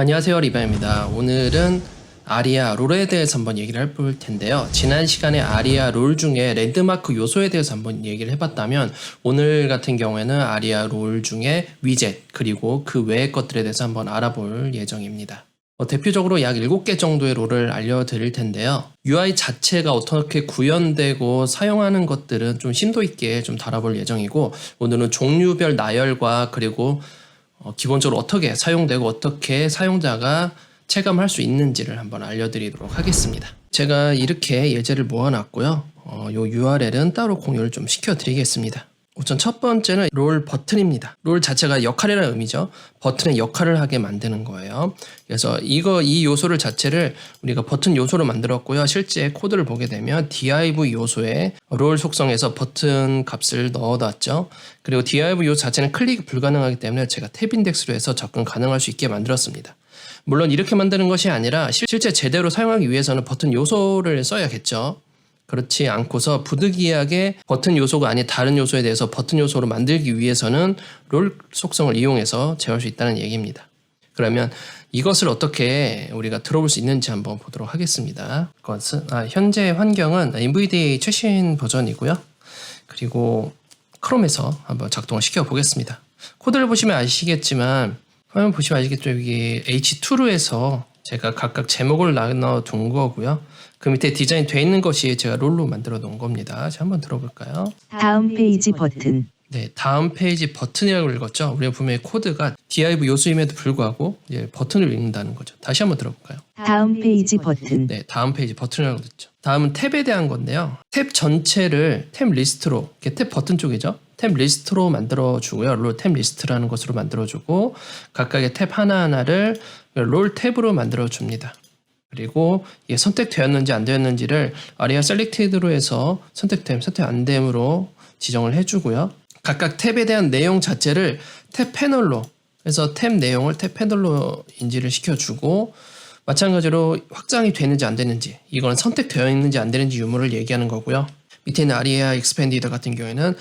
안녕하세요, 리바입니다. 오늘은 아리아 롤에 대해서 한번 얘기를 해볼 텐데요. 지난 시간에 아리아 롤 중에 랜드마크 요소에 대해서 한번 얘기를 해봤다면 오늘 같은 경우에는 아리아 롤 중에 위젯 그리고 그 외의 것들에 대해서 한번 알아볼 예정입니다. 대표적으로 약 7개 정도의 롤을 알려드릴 텐데요. UI 자체가 어떻게 구현되고 사용하는 것들은 좀 심도 있게 좀 다뤄볼 예정이고, 오늘은 종류별 나열과 그리고 기본적으로 어떻게 사용되고 어떻게 사용자가 체감할 수 있는지를 한번 알려드리도록 하겠습니다. 제가 이렇게 예제를 모아놨고요. 요 URL은 따로 공유를 좀 시켜드리겠습니다. 우선 첫 번째는 롤 버튼입니다. 롤 자체가 역할이라는 의미죠. 버튼의 역할을 하게 만드는 거예요. 그래서 이 요소를 자체를 우리가 버튼 요소로 만들었고요. 실제 코드를 보게 되면 div 요소에 롤 속성에서 버튼 값을 넣어놨죠. 그리고 div 요소 자체는 클릭이 불가능하기 때문에 제가 탭 인덱스로 해서 접근 가능할 수 있게 만들었습니다. 물론 이렇게 만드는 것이 아니라 실제 제대로 사용하기 위해서는 버튼 요소를 써야겠죠. 그렇지 않고서 부득이하게 버튼 요소가 아닌 다른 요소에 대해서 버튼 요소로 만들기 위해서는 롤 속성을 이용해서 제어할 수 있다는 얘기입니다. 그러면 이것을 어떻게 우리가 들어볼 수 있는지 한번 보도록 하겠습니다. 현재 환경은 NVDA 최신 버전이고요. 그리고 크롬에서 한번 작동을 시켜 보겠습니다. 코드를 보시면 아시겠지만, 화면 보시면 아시겠죠? 여기 H2로 해서 제가 각각 제목을 나눠 둔 거고요. 그 밑에 디자인 돼 있는 것이 제가 롤로 만들어 놓은 겁니다. 자, 한번 들어볼까요? 다음 페이지 버튼. 네, 다음 페이지 버튼이라고 읽었죠. 우리가 분명히 코드가 div 요소임에도 불구하고 이제 버튼을 읽는다는 거죠. 다시 한번 들어볼까요? 다음 페이지 버튼. 네, 다음 페이지 버튼이라고 됐죠. 다음은 탭에 대한 건데요. 탭 전체를 탭 리스트로, 이게 탭 버튼 쪽이죠. 탭 리스트로 만들어주고요. 롤 탭 리스트라는 것으로 만들어주고, 각각의 탭 하나하나를 롤 탭으로 만들어줍니다. 그리고 이게 선택되었는지 안 되었는지를 아리아 셀렉티드로 해서 선택됨, 선택 안 됨으로 지정을 해주고요. 각각 탭에 대한 내용 자체를 탭 패널로 해서 탭 내용을 탭 패널로 인지를 시켜주고, 마찬가지로 확장이 되는지 안 되는지, 이건 선택되어 있는지 안 되는지 유무를 얘기하는 거고요. 밑에 있는 아리아 익스펜디더 같은 경우에는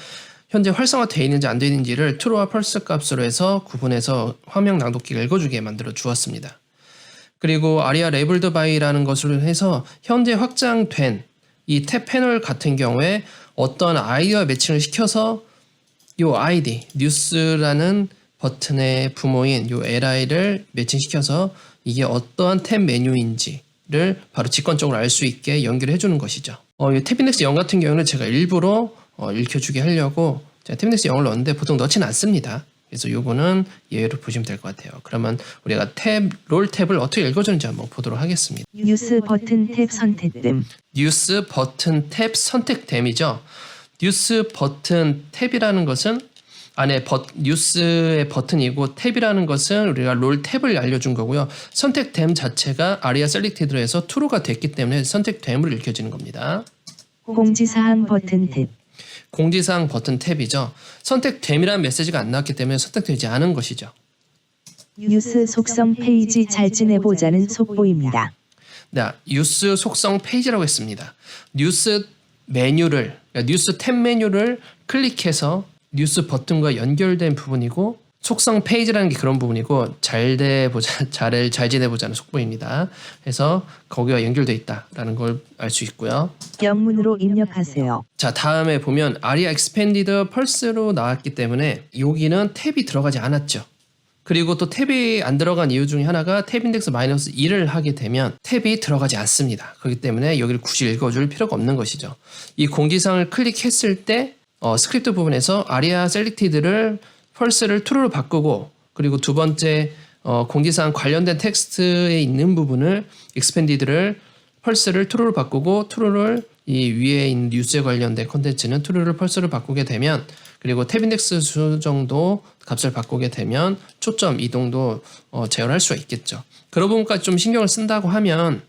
현재 활성화되어 있는지 안 되는지를 true와 false 값으로 해서 구분해서 화면 낭독기가 읽어주게 만들어 주었습니다. 그리고 아리아 레이블드 바이라는 것으로 해서 현재 확장된 이 탭 패널 같은 경우에 어떤 아이디와 매칭을 시켜서 이 아이디, 뉴스라는 버튼의 부모인 이 li를 매칭시켜서 이게 어떠한 탭 메뉴인지를 바로 직관적으로 알 수 있게 연결해 주는 것이죠. 이 탭 인덱스 0 같은 경우는 제가 일부러 읽혀주게 하려고 제가 탭 인덱스 0을 넣었는데 보통 넣지는 않습니다. 그래서 요거는 예외로 보시면 될 것 같아요. 그러면 우리가 롤 탭을 어떻게 읽어주는지 한번 보도록 하겠습니다. 뉴스 버튼 탭 선택됨. 뉴스 버튼 탭 선택됨이죠. 뉴스 버튼 탭이라는 것은 안에 뉴스의 버튼이고, 탭이라는 것은 우리가 롤 탭을 알려준 거고요. 선택됨 자체가 아리아 셀렉티드로 해서 true가 됐기 때문에 선택됨으로 읽혀지는 겁니다. 공지사항 버튼 탭. 공지사항 버튼 탭이죠. 선택됨이라는 메시지가 안 나왔기 때문에 선택되지 않은 것이죠. 뉴스 속성 페이지 잘 지내보자는 속보입니다. 네, 뉴스 속성 페이지라고 했습니다. 뉴스 메뉴를, 그러니까 뉴스 탭 메뉴를 클릭해서 뉴스 버튼과 연결된 부분이고, 속성 페이지라는 게 그런 부분이고, 잘 지내보자는 속보입니다. 그래서 거기와 연결되어 있다라는 걸 알 수 있고요. 영문으로 입력하세요. 자, 다음에 보면 아리아 익스펜디드 펄스로 나왔기 때문에 여기는 탭이 들어가지 않았죠. 그리고 또 탭이 안 들어간 이유 중에 하나가 탭 인덱스 -1을 하게 되면 탭이 들어가지 않습니다. 그렇기 때문에 여기를 굳이 읽어줄 필요가 없는 것이죠. 이 공지사항을 클릭했을 때 스크립트 부분에서 아리아 셀렉티드를 펄스를 true로 바꾸고, 그리고 두 번째 공지사항 관련된 텍스트에 있는 부분을 expanded를 펄스를 true로 바꾸고, true를 이 위에 있는 뉴스에 관련된 콘텐츠는 true를 펄스로 바꾸게 되면, 그리고 탭 인덱스 수 정도 값을 바꾸게 되면 초점 이동도 제어할 수가 있겠죠. 그런 부분까지 좀 신경을 쓴다고 하면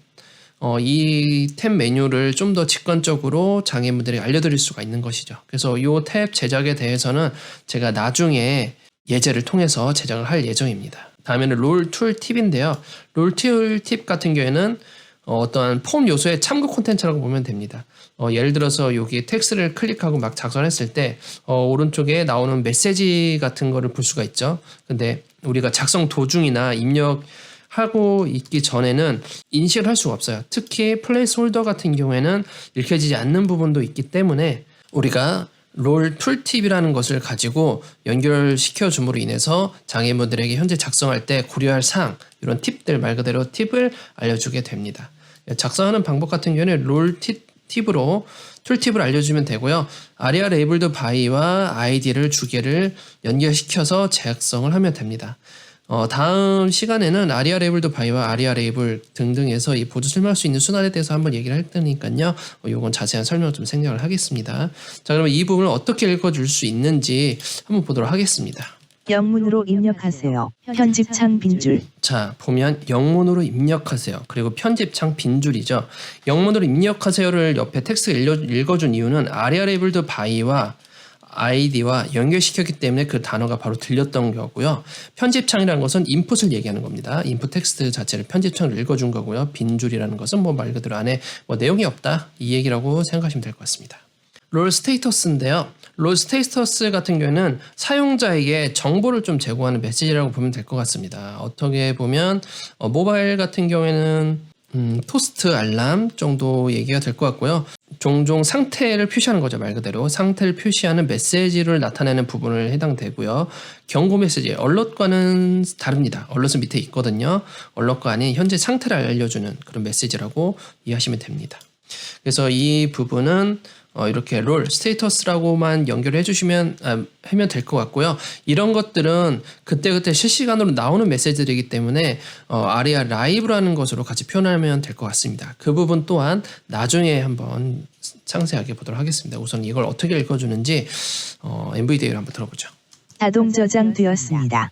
이 탭 메뉴를 좀 더 직관적으로 장애인분들에게 알려드릴 수가 있는 것이죠. 그래서 이 탭 제작에 대해서는 제가 나중에 예제를 통해서 제작을 할 예정입니다. 다음에는 롤 툴 팁인데요. 롤 툴 팁 같은 경우에는 어떠한 폼 요소의 참고 콘텐츠라고 보면 됩니다. 예를 들어서 여기 텍스트를 클릭하고 막 작성했을 때 오른쪽에 나오는 메시지 같은 거를 볼 수가 있죠. 근데 우리가 작성 도중이나 입력 하고 있기 전에는 인식을 할 수가 없어요. 특히 플레이스홀더 같은 경우에는 읽혀지지 않는 부분도 있기 때문에 우리가 롤 툴팁이라는 것을 가지고 연결시켜 줌으로 인해서 장애인분들에게 현재 작성할 때 고려할 사항, 이런 팁들, 말 그대로 팁을 알려주게 됩니다. 작성하는 방법 같은 경우에는 롤 팁으로 툴팁을 알려주면 되고요. 아리아 레이블드 바이와 아이디를 두 개를 연결시켜서 작성을 하면 됩니다. 다음 시간에는 아리아 레이블드 바이와 아리아 레이블 등등에서 이 보조 설명할 수 있는 순환에 대해서 한번 얘기를 할 테니까요. 요건 자세한 설명을 좀 생략을 하겠습니다. 자, 그러면 이 부분을 어떻게 읽어줄 수 있는지 한번 보도록 하겠습니다. 영문으로 입력하세요. 편집창 빈줄. 자, 보면 영문으로 입력하세요. 그리고 편집창 빈줄이죠. 영문으로 입력하세요를 옆에 텍스트 읽어준 이유는 아리아 레이블드 바이와 아이디와 연결시켰기 때문에 그 단어가 바로 들렸던 거고요. 편집창이라는 것은 인풋을 얘기하는 겁니다. 인풋 텍스트 자체를 편집창으로 읽어준 거고요. 빈줄이라는 것은 뭐 말 그대로 안에 뭐 내용이 없다, 이 얘기라고 생각하시면 될 것 같습니다. 롤 스테이터스인데요. 롤 스테이터스 같은 경우에는 사용자에게 정보를 좀 제공하는 메시지라고 보면 될 것 같습니다. 어떻게 보면 모바일 같은 경우에는 토스트 알람 정도 얘기가 될 것 같고요. 종종 상태를 표시하는 거죠. 말 그대로 상태를 표시하는 메시지를 나타내는 부분을 해당되고요. 경고 메시지, 얼럿과는 다릅니다. 얼럿은 밑에 있거든요. 얼럿과 아닌 현재 상태를 알려주는 그런 메시지라고 이해하시면 됩니다. 그래서 이 부분은 이렇게 롤 스테이터스라고만 연결해 주시면 하면 될 것 같고요. 이런 것들은 그때그때 실시간으로 나오는 메시지들이기 때문에 아리아 라이브라는 것으로 같이 표현하면 될 것 같습니다. 그 부분 또한 나중에 한번 상세하게 보도록 하겠습니다. 우선 이걸 어떻게 읽어주는지 MVDA로 한번 들어보죠. 자동 저장되었습니다.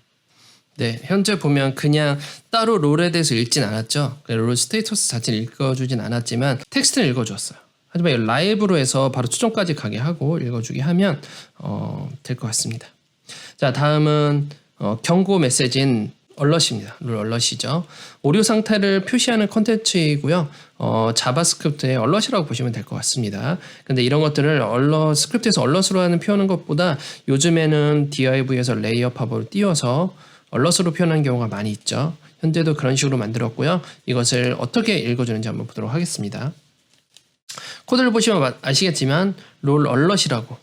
네, 현재 보면 그냥 따로 롤에 대해서 읽진 않았죠. 롤 스테이터스 자체를 읽어주진 않았지만 텍스트는 읽어주었어요. 하지만 라이브로 해서 바로 추정까지 가게 하고 읽어주게 하면 될 것 같습니다. 자, 다음은 경고 메시지인 얼럿입니다. 롤 얼럿이죠. 오류 상태를 표시하는 컨텐츠이고요. 자바스크립트의 얼럿이라고 보시면 될 것 같습니다. 근데 이런 것들을 스크립트에서 얼럿으로 하는 표현한 것보다 요즘에는 DIV에서 레이어 팝업을 띄워서 얼럿으로 표현하는 경우가 많이 있죠. 현재도 그런 식으로 만들었고요. 이것을 어떻게 읽어주는지 한번 보도록 하겠습니다. 코드를 보시면 아시겠지만 롤 얼럿이라고,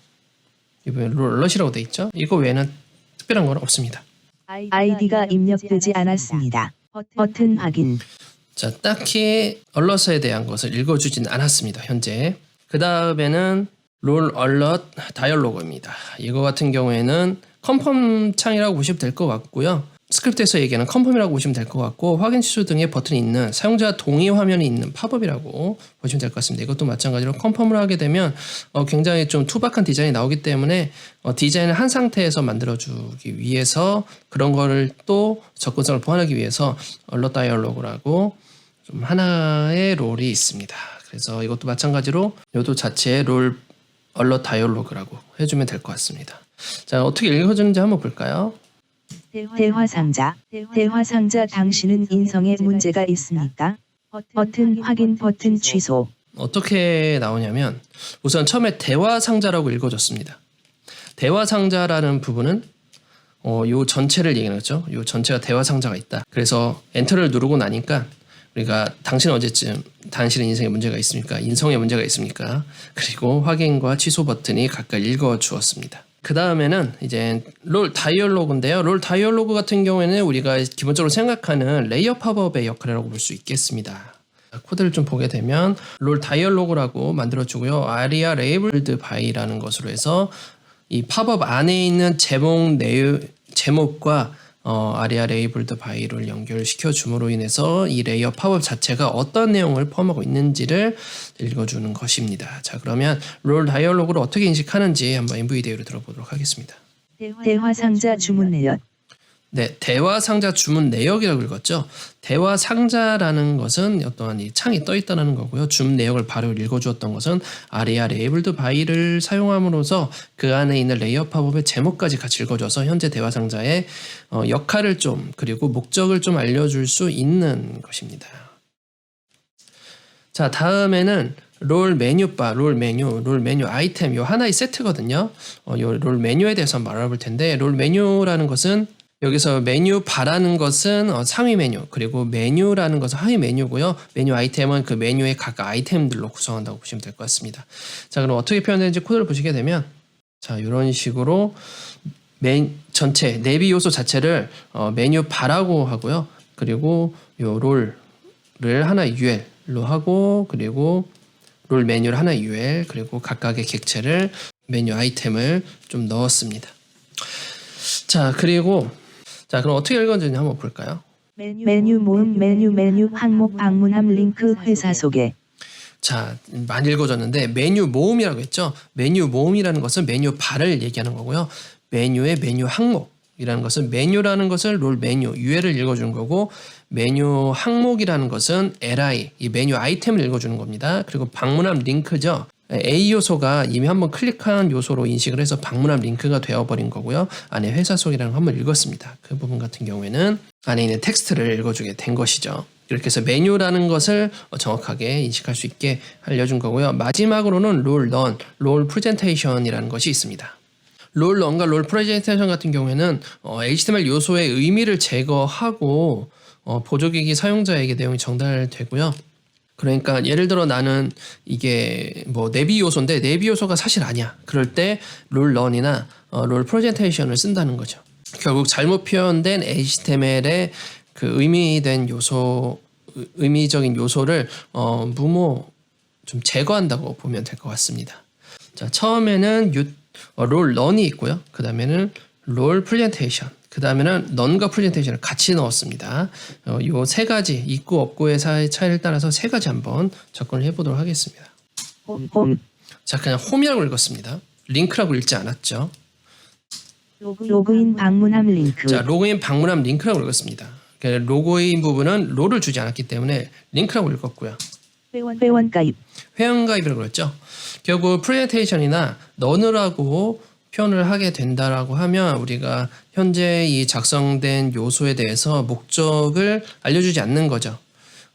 이번에 롤 얼럿이라고 돼 있죠. 이거 외에는 특별한 건 없습니다. 아이디가 입력되지 않았습니다. 버튼 확인. 자, 딱히 얼럿에 대한 것을 읽어주진 않았습니다. 현재. 그 다음에는 롤 얼럿 다이얼로그입니다. 이거 같은 경우에는 컨펌 창이라고 보시면 될 것 같고요. 스크립트에서 얘기하는 컨펌이라고 보시면 될 것 같고, 확인 취소 등의 버튼이 있는 사용자 동의 화면이 있는 팝업이라고 보시면 될 것 같습니다. 이것도 마찬가지로 컨펌을 하게 되면 굉장히 좀 투박한 디자인이 나오기 때문에 디자인을 한 상태에서 만들어주기 위해서 그런 거를 또 접근성을 보완하기 위해서 얼럿 다이얼로그라고 좀 하나의 롤이 있습니다. 그래서 이것도 마찬가지로 요도 자체의 롤 얼럿 다이얼로그라고 해주면 될 것 같습니다. 자, 어떻게 읽어주는지 한번 볼까요? 대화상자. 대화상자 당신은 인성에 문제가 있습니까? 버튼 확인, 버튼 취소. 어떻게 나오냐면 우선 처음에 대화상자라고 읽어줬습니다. 대화상자라는 부분은 요 전체를 얘기하는 거죠. 요 전체가 대화상자가 있다. 그래서 엔터를 누르고 나니까 우리가 당신 언제쯤 당신의 인생에 문제가 있습니까? 인성에 문제가 있습니까? 그리고 확인과 취소 버튼이 각각 읽어 주었습니다. 그 다음에는 이제 롤 다이얼로그인데요. 롤 다이얼로그 같은 경우에는 우리가 기본적으로 생각하는 레이어 팝업의 역할이라고 볼 수 있겠습니다. 코드를 좀 보게 되면 롤 다이얼로그라고 만들어주고요. 아리아 레이블드 바이라는 것으로 해서 이 팝업 안에 있는 제목과 아리아 레이블드 바이를 연결시켜 줌으로 인해서 이 레이어 팝업 자체가 어떤 내용을 포함하고 있는지를 읽어주는 것입니다. 자, 그러면 롤 다이얼로그를 어떻게 인식하는지 한번 MVDA로 들어보도록 하겠습니다. 대화상자 주문 내역. 네, 대화 상자 주문 내역이라고 읽었죠. 대화 상자라는 것은 어떠한 이 창이 떠 있다는 거고요. 주문 내역을 바로 읽어주었던 것은 아리아 레이블드 바이를 사용함으로써 그 안에 있는 레이어 팝업의 제목까지 같이 읽어줘서 현재 대화 상자의 역할을 좀, 그리고 목적을 좀 알려줄 수 있는 것입니다. 자, 다음에는 롤 메뉴바, 롤 메뉴 아이템 요 하나의 세트거든요. 요 롤 메뉴에 대해서 한번 알아볼 텐데, 롤 메뉴라는 것은 여기서 메뉴 바라는 것은 상위 메뉴, 그리고 메뉴라는 것은 하위 메뉴고요. 메뉴 아이템은 그 메뉴의 각 아이템들로 구성한다고 보시면 될 것 같습니다. 자, 그럼 어떻게 표현되는지 코드를 보시게 되면, 자, 이런 식으로 전체 내비 요소 자체를 메뉴 바라고 하고요. 그리고 요 롤을 하나 UL로 하고, 그리고 롤 메뉴를 하나 UL, 그리고 각각의 객체를 메뉴 아이템을 좀 넣었습니다. 자, 그리고 자, 그럼 어떻게 읽었는지 한번 볼까요? 메뉴 모음 메뉴 항목 방문함 링크 회사 소개. 자, 많이 읽어졌는데 메뉴 모음이라고 했죠. 메뉴 모음이라는 것은 메뉴 바를 얘기하는 거고요. 메뉴의 메뉴 항목이라는 것은 메뉴라는 것을 롤 메뉴 UL을 읽어주는 거고, 메뉴 항목이라는 것은 LI 이 메뉴 아이템을 읽어주는 겁니다. 그리고 방문함 링크죠. A 요소가 이미 한번 클릭한 요소로 인식을 해서 방문함 링크가 되어버린 거고요. 안에 회사 속이라는 거 한번 읽었습니다. 그 부분 같은 경우에는 안에 있는 텍스트를 읽어주게 된 것이죠. 이렇게 해서 메뉴라는 것을 정확하게 인식할 수 있게 알려준 거고요. 마지막으로는 롤 프레젠테이션이라는 것이 있습니다. 롤런과 롤 프레젠테이션 같은 경우에는 HTML 요소의 의미를 제거하고 보조기기 사용자에게 내용이 전달되고요. 그러니까 예를 들어 나는 이게 뭐 내비 요소인데 내비 요소가 사실 아니야. 그럴 때 롤런이나 롤 프레젠테이션을 쓴다는 거죠. 결국 잘못 표현된 HTML의 그 의미된 요소, 의미적인 요소를 좀 제거한다고 보면 될 것 같습니다. 자, 처음에는 롤런이 있고요. 그 다음에는 롤 프레젠테이션, 그 다음에는 넌과 프레젠테이션을 같이 넣었습니다. 요 세 가지 있고 없고의 차이를 따라서 세 가지 한번 접근을 해보도록 하겠습니다. 홈. 자, 그냥 홈이라고 읽었습니다. 링크라고 읽지 않았죠. 로그인 방문함 링크. 자, 로그인 방문함 링크라고 읽었습니다. 로그인 부분은 롤을 주지 않았기 때문에 링크라고 읽었고요. 회원 가입. 회원가입이라고 그랬죠. 결국 프레젠테이션이나 넌이라고 표현을 하게 된다라고 하면 우리가 현재 이 작성된 요소에 대해서 목적을 알려주지 않는 거죠.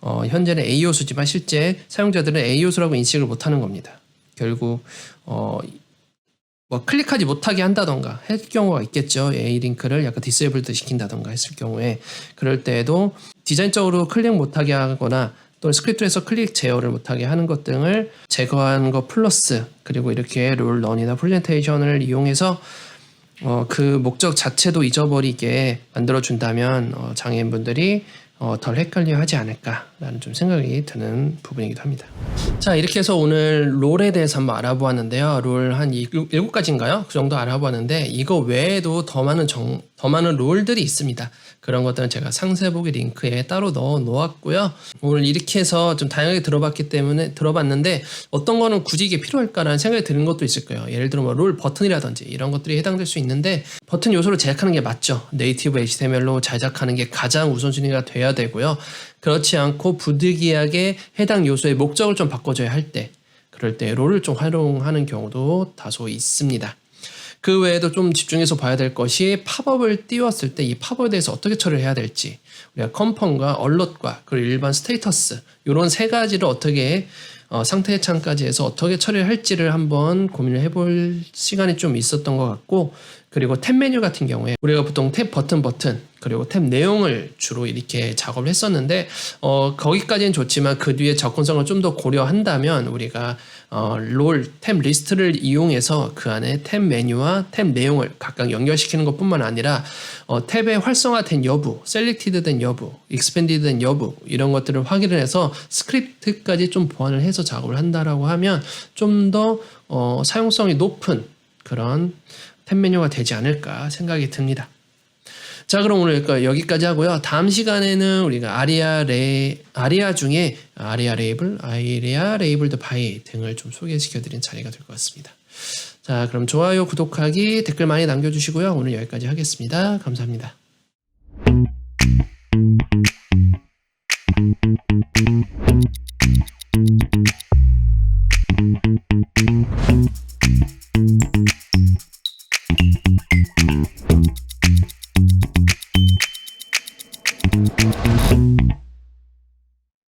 현재는 A 요소지만 실제 사용자들은 A 요소라고 인식을 못하는 겁니다. 결국 뭐 클릭하지 못하게 한다던가 할 경우가 있겠죠. A 링크를 약간 디세이블드 시킨다던가 했을 경우에, 그럴 때에도 디자인적으로 클릭 못하게 하거나 또는 스크립트에서 클릭 제어를 못하게 하는 것 등을 제거하는 것 플러스, 그리고 이렇게 롤런이나 프레젠테이션을 이용해서 그 목적 자체도 잊어버리게 만들어준다면 장애인분들이 덜 헷갈려하지 않을까라는 좀 생각이 드는 부분이기도 합니다. 자, 이렇게 해서 오늘 롤에 대해서 한번 알아보았는데요. 롤 한 7가지인가요? 그 정도 알아보았는데 이거 외에도 더 많은 롤들이 있습니다. 그런 것들은 제가 상세 보기 링크에 따로 넣어 놓았고요. 오늘 이렇게 해서 좀 다양하게 들어봤는데 어떤 거는 굳이 이게 필요할까라는 생각이 드는 것도 있을 거예요. 예를 들어 뭐 롤 버튼이라든지 이런 것들이 해당될 수 있는데, 버튼 요소를 제작하는 게 맞죠. 네이티브 HTML로 제작하는 게 가장 우선순위가 돼야 되고요. 그렇지 않고 부득이하게 해당 요소의 목적을 좀 바꿔줘야 할 때, 그럴 때 롤을 좀 활용하는 경우도 다소 있습니다. 그 외에도 좀 집중해서 봐야 될 것이 팝업을 띄웠을 때 이 팝업에 대해서 어떻게 처리를 해야 될지, 우리가 컨펌과 얼럿과 그리고 일반 스테이터스 이런 세 가지를 어떻게 상태 창까지 해서 어떻게 처리를 할지를 한번 고민을 해볼 시간이 좀 있었던 것 같고, 그리고 탭 메뉴 같은 경우에 우리가 보통 탭 버튼 그리고 탭 내용을 주로 이렇게 작업을 했었는데 거기까지는 좋지만 그 뒤에 접근성을 좀 더 고려한다면 우리가 롤 탭 리스트를 이용해서 그 안에 탭 메뉴와 탭 내용을 각각 연결시키는 것뿐만 아니라 탭의 활성화된 여부, 셀렉티드된 여부, 익스펜디드된 여부 이런 것들을 확인을 해서 스크립트까지 좀 보완을 해서 작업을 한다라고 하면 좀 더 사용성이 높은 그런 탭 메뉴가 되지 않을까 생각이 듭니다. 자, 그럼 오늘 여기까지 하고요. 다음 시간에는 우리가 아리아 중에 아리아 레이블드 바이 등을 좀 소개시켜드린 자리가 될 것 같습니다. 자, 그럼 좋아요, 구독하기, 댓글 많이 남겨주시고요. 오늘 여기까지 하겠습니다. 감사합니다.